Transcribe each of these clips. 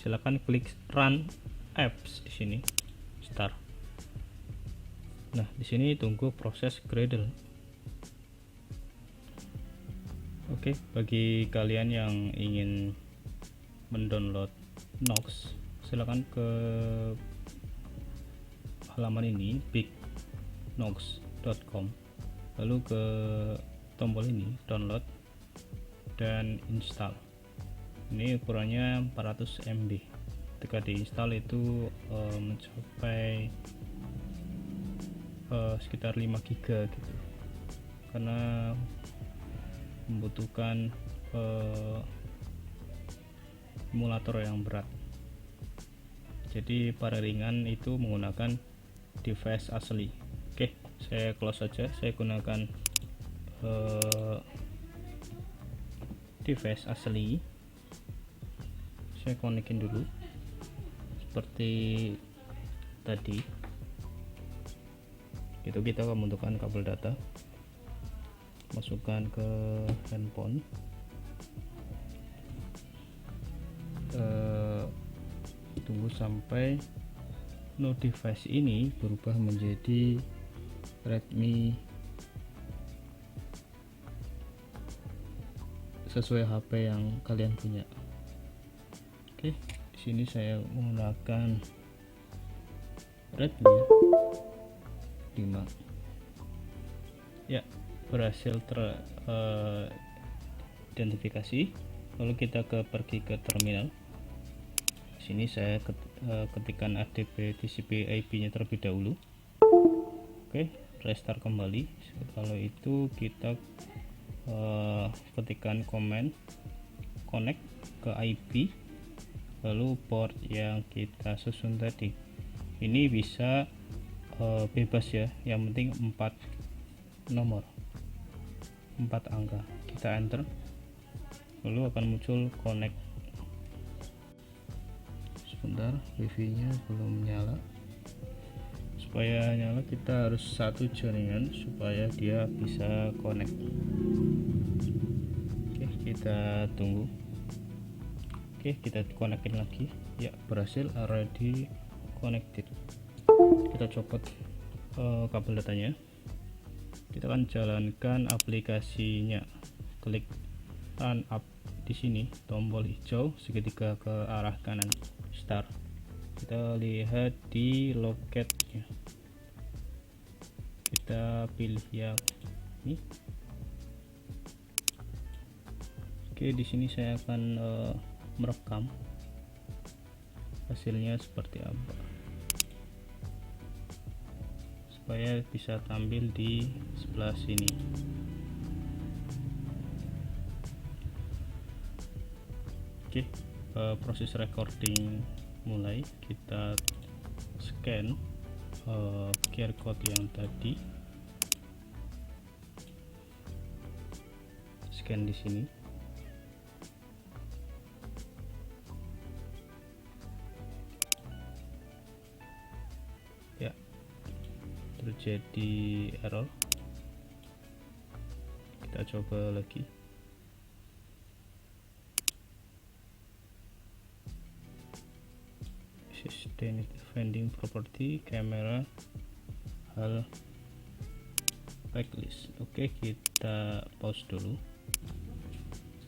silakan klik run apps di sini, start. Nah, di sini tunggu proses Gradle. Oke, bagi kalian yang ingin mendownload Nox, silakan ke halaman ini bignox.com, lalu ke tombol ini download dan install. Ini ukurannya 400 MB. Ketika diinstal itu mencapai sekitar 5 GB gitu, karena membutuhkan emulator yang berat. Jadi para ringan itu menggunakan device asli. Oke, saya close saja. Saya gunakan device asli. Saya konekin dulu seperti tadi. Itu kita membutuhkan kabel data, masukkan ke handphone. Tunggu sampai no device ini berubah menjadi Redmi sesuai HP yang kalian punya. Oke, di sini saya menggunakan Redmi 5. Ya, berhasil teridentifikasi. Lalu kita pergi ke terminal. Di sini saya ketikkan ADB TCP IP-nya terlebih dahulu. Oke, restart kembali. Kalau itu kita ketikkan command connect ke IP, lalu port yang kita susun tadi. Ini bisa bebas ya, yang penting 4 nomor, 4 angka. Kita enter, lalu akan muncul connect. Sebentar, wifi nya belum nyala. Supaya nyala kita harus satu jaringan supaya dia bisa connect. Oke, kita tunggu. Oke, kita konekin lagi. Ya, berhasil, already connected. Kita copot kabel datanya. Kita akan jalankan aplikasinya. Klik run up di sini, tombol hijau segitiga ke arah kanan, start. Kita lihat di logatnya, kita pilih yang ini. Oke, di sini saya akan merekam hasilnya seperti apa supaya bisa tampil di sebelah sini. Oke, proses recording mulai. Kita scan QR code yang tadi, scan di sini. Ya, terjadi error. Kita coba lagi. Finding property camera hal backlist. Oke, kita pause dulu.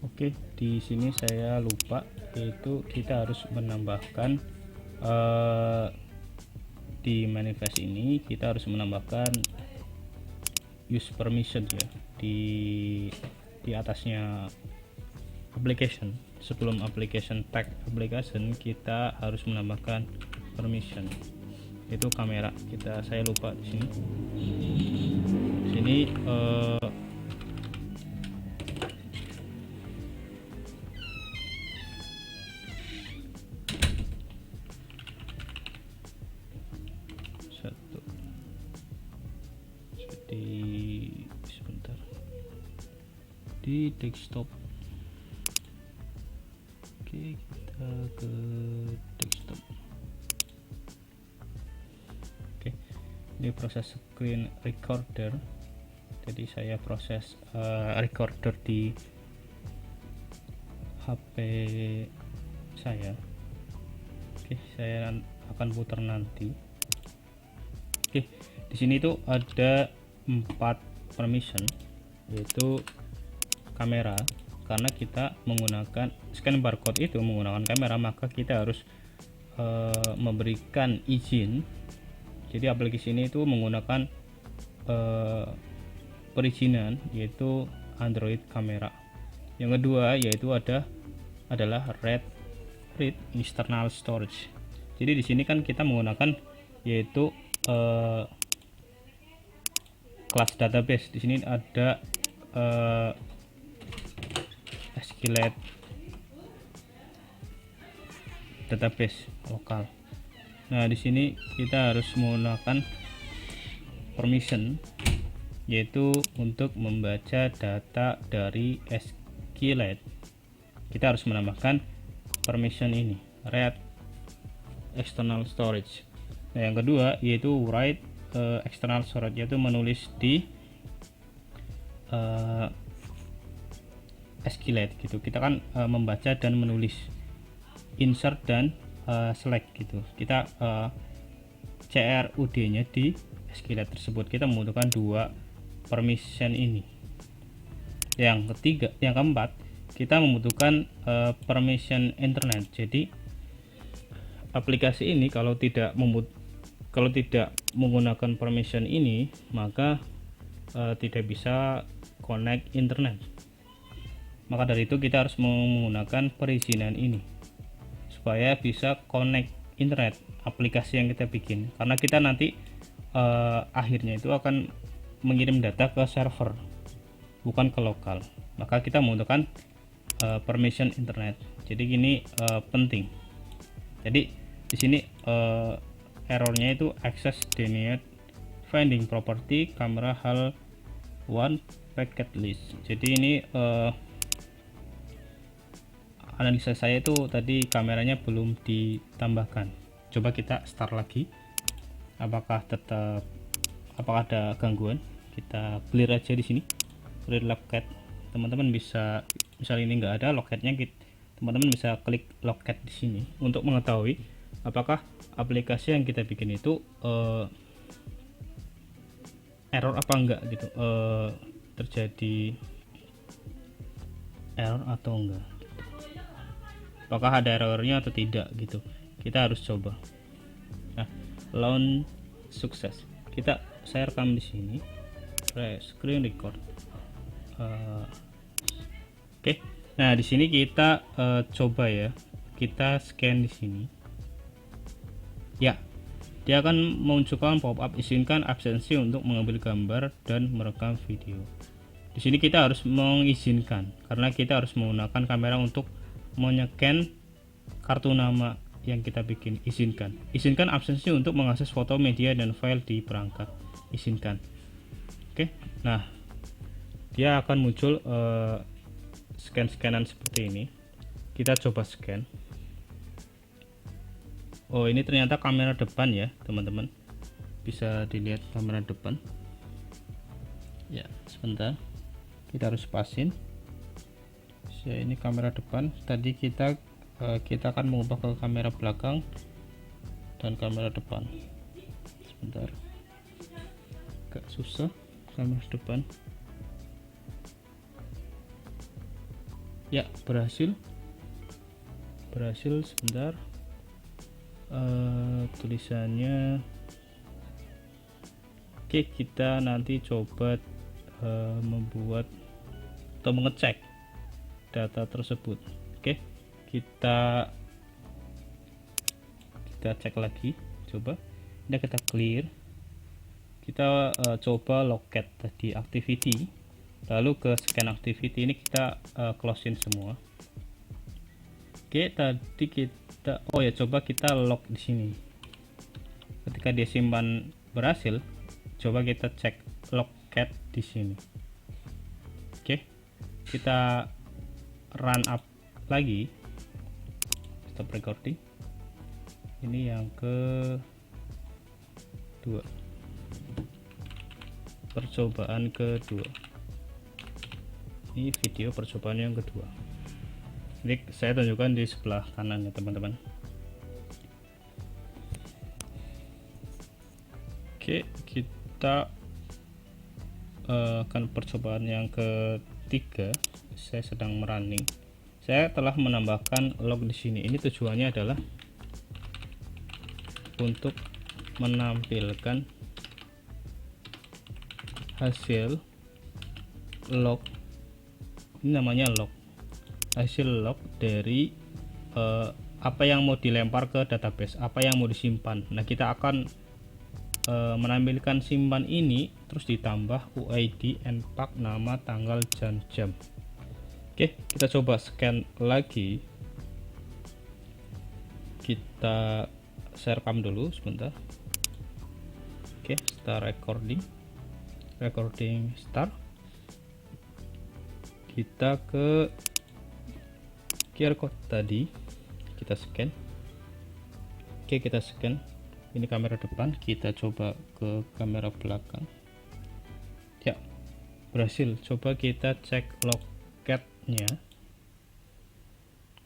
Oke, di sini saya lupa, yaitu kita harus menambahkan di manifest ini kita harus menambahkan use permission ya di atasnya application. Sebelum application tag application, kita harus menambahkan permission, itu kamera. Saya lupa di sini. Satu. Jadi sebentar, di desktop. Oke, kita ke desktop. Oke, ini proses screen recorder. Jadi saya proses recorder di HP saya. Oke, saya akan putar nanti. Oke, di sini tuh ada 4 permission, yaitu kamera. Karena kita menggunakan scan barcode itu menggunakan kamera, maka kita harus memberikan izin. Jadi aplikasi ini itu menggunakan perizinan, yaitu Android kamera. Yang kedua yaitu adalah read external storage. Jadi di sini kan kita menggunakan yaitu kelas database. Di sini ada SQLite database lokal. Nah, di sini kita harus menggunakan permission, yaitu untuk membaca data dari SQLite. Kita harus menambahkan permission ini, read external storage. Nah, yang kedua yaitu write external storage, yaitu menulis di SQLite gitu. Kita kan membaca dan menulis, insert dan select gitu. Kita CRUD nya di SQLite tersebut. Kita membutuhkan 2 permission ini. Yang keempat kita membutuhkan permission internet. Jadi aplikasi ini kalau tidak menggunakan permission ini, maka tidak bisa connect internet. Maka dari itu kita harus menggunakan perizinan ini supaya bisa connect internet aplikasi yang kita bikin, karena kita nanti akhirnya itu akan mengirim data ke server, bukan ke lokal. Maka kita membutuhkan permission internet. Jadi gini penting. Jadi di sini errornya itu access denied finding property camera HAL 1 packet list. Jadi ini analisa saya itu tadi kameranya belum ditambahkan. Coba kita start lagi. Apakah ada gangguan? Kita clear aja di sini. Clear logcat. Teman-teman bisa, misal ini nggak ada logcatnya, teman-teman bisa klik logcat di sini untuk mengetahui apakah aplikasi yang kita bikin itu error apa enggak gitu, terjadi error atau enggak, apakah ada errornya atau tidak gitu. Kita harus coba. Nah, launch sukses. Saya rekam di sini, screen record. Oke. Nah, di sini kita coba ya, kita scan di sini. Ya, dia akan memunculkan pop-up izinkan absensi untuk mengambil gambar dan merekam video. Di sini kita harus mengizinkan karena kita harus menggunakan kamera untuk menycan kartu nama yang kita bikin. Izinkan absensi untuk mengakses foto, media, dan file di perangkat. Izinkan. Oke. Nah, dia akan muncul scan-scanan seperti ini. Kita coba scan. Oh, ini ternyata kamera depan ya teman-teman, bisa dilihat kamera depan ya. Sebentar, kita harus pasin ya. Ini kamera depan. Tadi kita akan mengubah ke kamera belakang dan kamera depan. Sebentar, agak susah. Kamera depan ya, berhasil. Sebentar, tulisannya. Oke, kita nanti coba membuat atau mengecek data tersebut. Oke, kita cek lagi. Coba ini kita clear. Kita coba locate tadi activity, lalu ke scan activity ini kita closein semua. Oke, tadi kita coba kita log di sini. Ketika dia simpan berhasil, coba kita cek logcat di sini. Oke, kita run up lagi, stop recording. Ini yang kedua, percobaan kedua. Ini video percobaan yang kedua. Ini saya tunjukkan di sebelah kanan ya teman-teman. Oke, kita akan percobaan yang ketiga. Saya sedang merunning. Saya telah menambahkan log di sini. Ini tujuannya adalah untuk menampilkan hasil log. Ini namanya log, hasil log dari apa yang mau dilempar ke database, apa yang mau disimpan. Nah, kita akan menampilkan simpan ini, terus ditambah UID, npack, nama, tanggal, dan jam. Oke, kita coba scan lagi. Kita share cam dulu sebentar. Oke, start recording start. Kita ke QR code tadi, kita scan. Oke, kita scan. Ini kamera depan, kita coba ke kamera belakang. Ya, berhasil. Coba kita cek loketnya,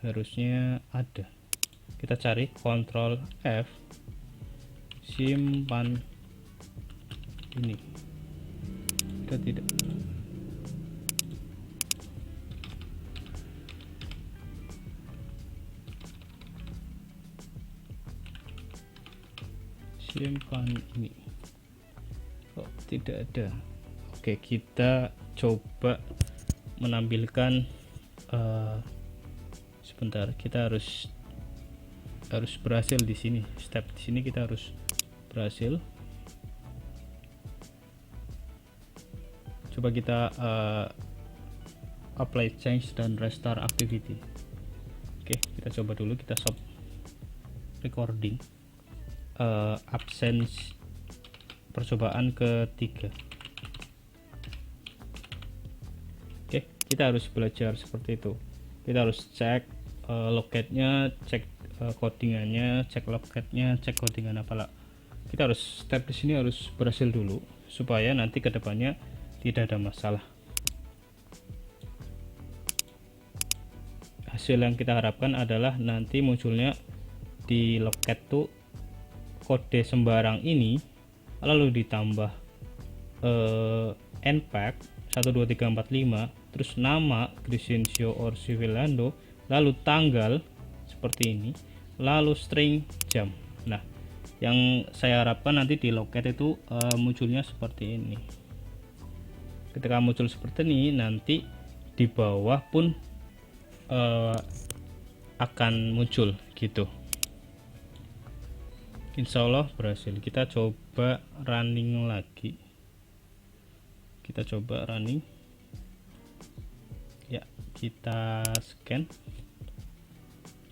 harusnya ada. Kita cari Ctrl F, simpan ini. Kita tidak. Simpan ini kok tidak ada. Oke, kita coba menampilkan sebentar, kita harus berhasil di sini. Step di sini kita harus berhasil. Coba kita apply change dan restart activity. Oke, kita coba dulu, kita stop recording. Absence percobaan ketiga. Oke, kita harus belajar seperti itu. Kita harus cek loketnya, cek codingannya, cek loketnya, cek codingan apalah. Kita harus step di sini harus berhasil dulu supaya nanti kedepannya tidak ada masalah. Hasil yang kita harapkan adalah nanti munculnya di loket tuh kode sembarang ini, lalu ditambah npack 12345, terus nama Crescencio Orsivilando, lalu tanggal seperti ini, lalu string jam. Nah, yang saya harapkan nanti di loket itu munculnya seperti ini. Ketika muncul seperti ini, nanti di bawah pun akan muncul gitu. Insya Allah berhasil. Kita coba running lagi. Kita coba running. Ya, kita scan.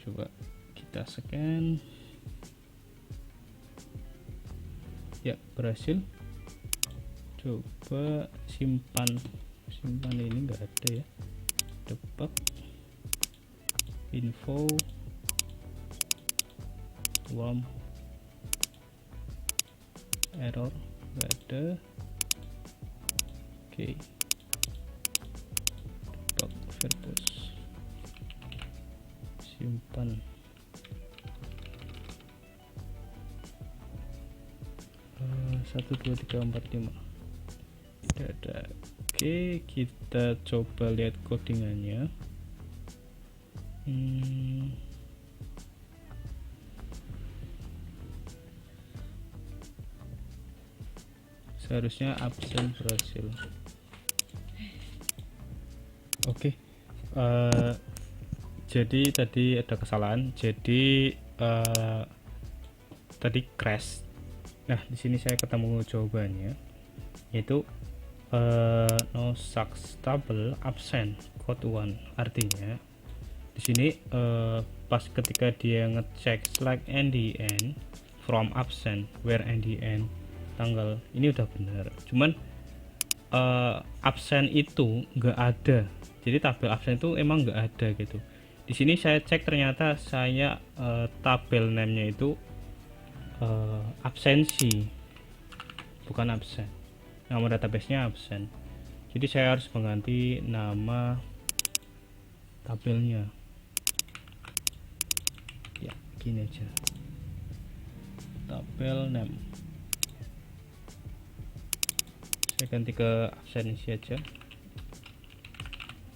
Coba kita scan. Ya, berhasil. Coba simpan ini enggak ada ya. Debug info WAM error nggak ada. Oke, debug verbose simpan. 12345 tidak ada. Oke, kita coba lihat codingannya. Seharusnya absen berhasil. Oke, jadi tadi ada kesalahan. Jadi tadi crash. Nah, di sini saya ketemu jawabannya, yaitu no successful absent code 1. Artinya di sini pas ketika dia ngecek select NDN from absent where NDN tanggal, ini udah benar, cuman absen itu nggak ada. Jadi tabel absen itu emang nggak ada gitu. Di sini saya cek, ternyata saya tabel name-nya itu absensi, bukan absen. Nama database-nya absen. Jadi saya harus mengganti nama tabelnya. Ya, gini aja. Tabel name. Saya ganti ke absensi aja,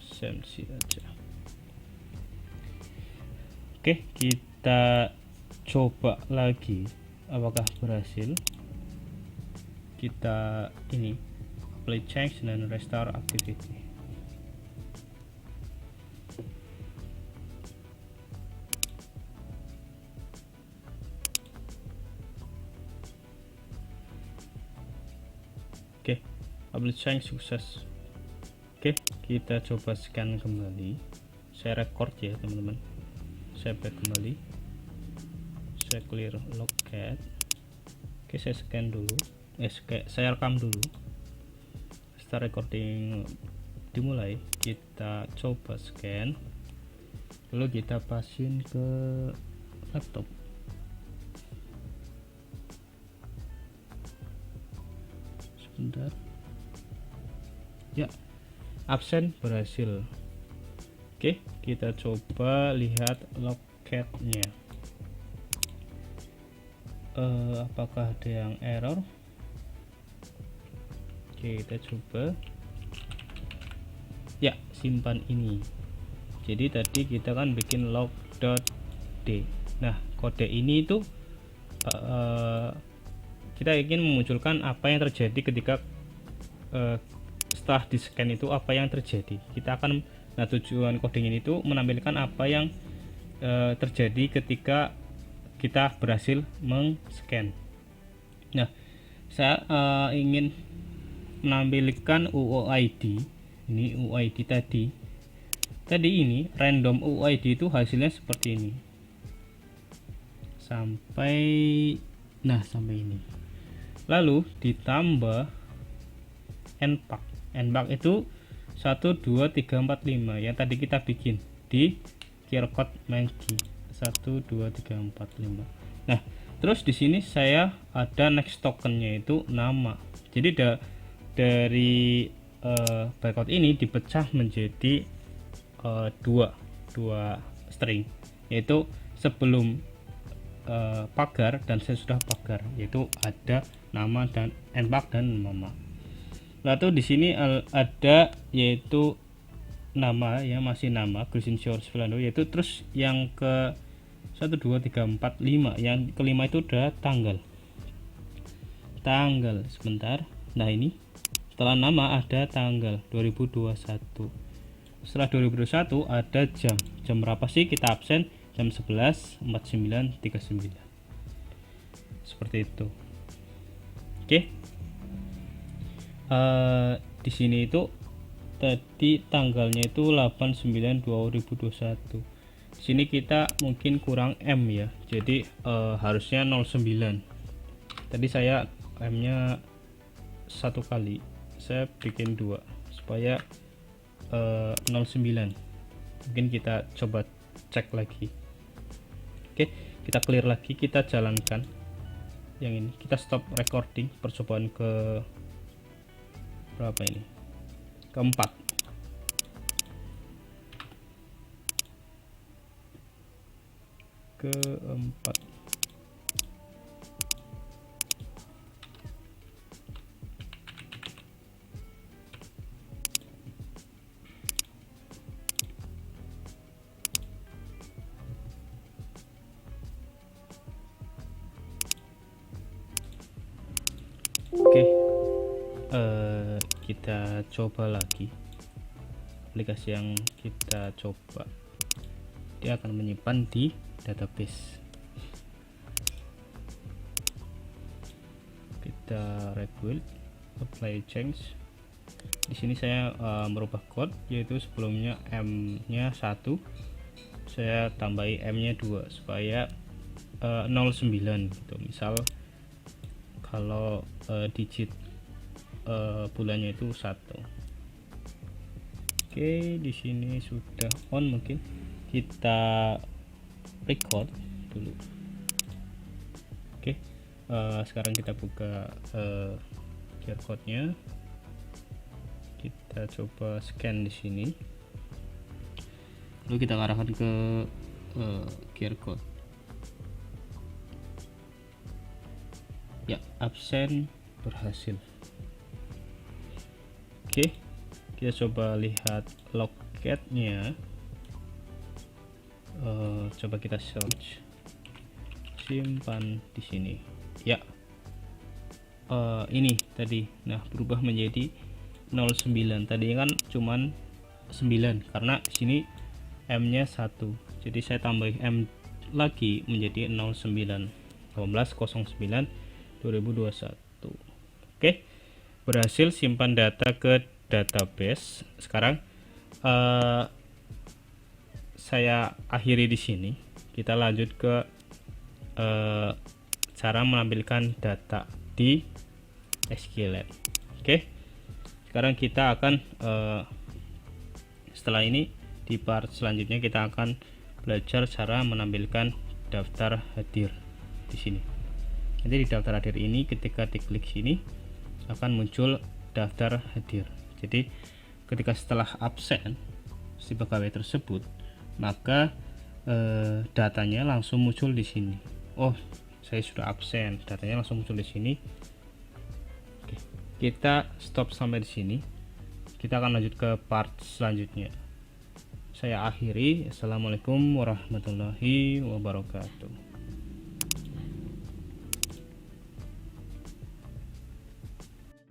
absensi aja. Oke, kita coba lagi apakah berhasil. Kita ini apply change dan restore activity. Oke, apply change sukses. Oke, kita coba scan kembali. Saya record ya teman-teman. Saya back kembali, saya clear logcat. Oke, saya scan dulu, saya rekam dulu. Start recording dimulai. Kita coba scan, lalu kita pasin ke laptop. Sebentar ya, absen berhasil. Oke, kita coba lihat logcatnya. Apakah ada yang error? Oke, kita coba. Ya, simpan ini. Jadi tadi kita kan bikin log.d. Nah, kode ini itu kita ingin memunculkan apa yang terjadi ketika setelah di scan itu, apa yang terjadi. Kita akan, nah tujuan coding ini itu menampilkan apa yang terjadi ketika kita berhasil meng-scan. Nah, saya ingin menampilkan UUID. Ini UUID tadi ini random UUID itu hasilnya seperti ini sampai ini, lalu ditambah npack. Npack itu 1 2 3 4 5 yang tadi kita bikin di QR code Mengki 1 2 3 4 5. Nah, terus di sini saya ada next tokennya itu nama. Jadi dari barcode ini dipecah menjadi dua string, yaitu sebelum pagar dan sesudah pagar, yaitu ada nama dan npack dan nama. Lalu di sini ada yaitu nama, ya masih nama Grisin Shores Filando, yaitu terus yang ke 1 2 3 4 5, yang kelima itu udah tanggal sebentar. Nah, ini setelah nama ada tanggal 2021. Setelah 2021 ada jam berapa sih kita absen, jam 11.49.39 seperti itu. Oke, di sini itu tadi tanggalnya itu 8/9/2021. Di sini kita mungkin kurang M ya, jadi harusnya 09. Tadi saya M nya 1 kali, saya bikin 2 supaya 09. Mungkin kita coba cek lagi. Oke, kita clear lagi, kita jalankan yang ini, kita stop recording percobaan ke berapa ini, keempat. Oke, kita coba lagi aplikasi yang kita coba. Dia akan menyimpan di database. Kita rebuild, apply change. Di sini saya merubah code, yaitu sebelumnya M nya 1, saya tambahi M nya 2 supaya 09 gitu. Misal kalau digit bulannya itu 1. Oke, di sini sudah on, mungkin kita record dulu. Oke, sekarang kita buka QR code-nya. Kita coba scan di sini. Lalu kita arahkan ke QR code. Ya, absen berhasil. Oke, kita coba lihat loketnya. Coba kita search, simpan di sini ya. Ini tadi, nah berubah menjadi 09. Tadi kan cuman 9 karena sini M nya 1, jadi saya tambah M lagi menjadi 09 1809 2021. Oke, berhasil simpan data ke database. Sekarang saya akhiri di sini. Kita lanjut ke cara menampilkan data di SQLite. Oke, sekarang kita akan setelah ini di part selanjutnya kita akan belajar cara menampilkan daftar hadir di sini. Nanti di daftar hadir ini ketika diklik sini akan muncul daftar hadir. Jadi ketika setelah absen si pegawai tersebut, maka datanya langsung muncul di sini. Oh, saya sudah absen, datanya langsung muncul di sini. Oke, kita stop sampai di sini. Kita akan lanjut ke part selanjutnya. Saya akhiri. Assalamualaikum warahmatullahi wabarakatuh.